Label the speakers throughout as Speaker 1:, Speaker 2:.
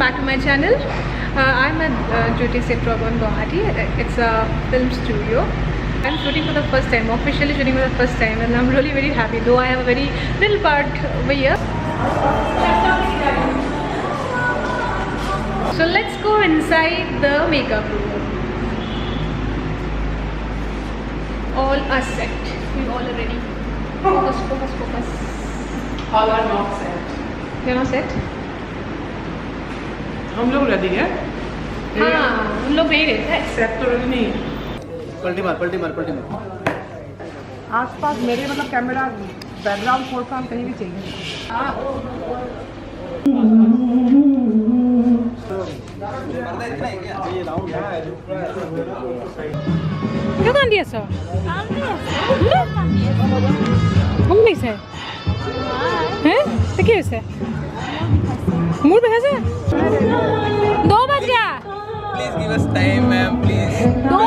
Speaker 1: back to my channel. I'm at Jyoti Cineprog Guwahati. It's a film studio. I'm shooting for the first time, officially shooting for the first time, and I'm really very happy, though I have a very little part over here. So let's go inside the makeup room. All are set. We all are ready. Focus, focus, focus.
Speaker 2: All are not set.
Speaker 1: You're not set?
Speaker 2: हम लोग ready हैं?
Speaker 1: हाँ, हम लोग ready हैं.
Speaker 2: Set तो ready नहीं.
Speaker 3: पलटी मार.
Speaker 2: आसपास मेरे मतलब कैमरा बैकग्राउंड फोरग्राउंड कहीं भी चाहिए.
Speaker 1: क्या कान दिया सर? हम नहीं से हैं? तो क्या है? मूड पे कैसे? 2 बज गया.
Speaker 3: Please give us time ma'am please.
Speaker 1: दो.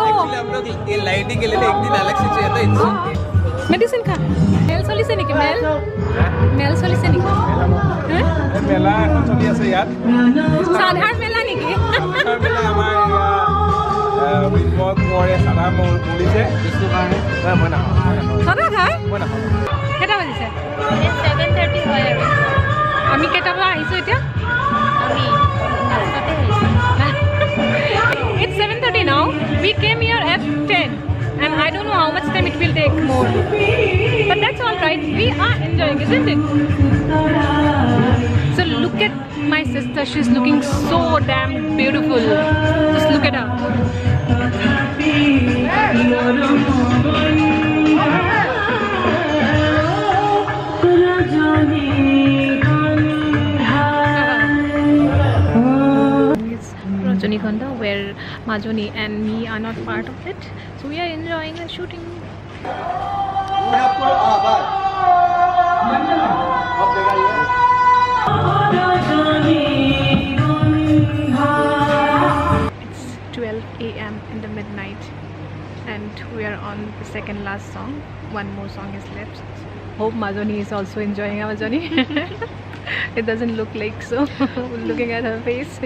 Speaker 3: एक्चुअली हम लोग ये लाइटिंग के लिए एक दिन अलग से चाहिए था इससे.
Speaker 1: मेडिसिन खा. मेल सोली से निकल. मेल सोली से निकल. हैं?
Speaker 2: मेला এখন চলি আছে ইয়াত.
Speaker 1: সাধারণ মেলা নেকি?
Speaker 2: মেলা আমাৰ বহুত মৰে সাদা মৰিছে কিছু কাৰণে মই না
Speaker 1: সাদা খায়? কেইটা বাজিছে?
Speaker 4: 7:30 হয় আৰু
Speaker 1: আমি কেইটা বজাত আহিছোঁ এতিয়া?
Speaker 4: আমি নাস্তাতে আহিছোঁ.
Speaker 1: It's 7:30 now. We came here at 10 and I don't know how much time it will take more. But that's all right. We are enjoying, isn't it? So look at my sister. She's looking so damn beautiful. Just look at her. Rajanigonda, where Majoni and me are not part of it, so we are enjoying the shooting. It's 12 a.m. in the midnight and we are on the second last song. One more song is left. Hope Majoni is also enjoying our journey. It doesn't look like so looking at her face,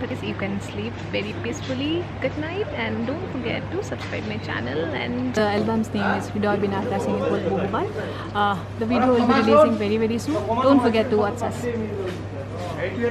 Speaker 1: but yes, you can sleep very peacefully. Good night and don't forget to subscribe my channel. And the album's name is Hridoy Binata Singing Kol Bohbal. The video will be releasing very soon. Don't forget to watch us.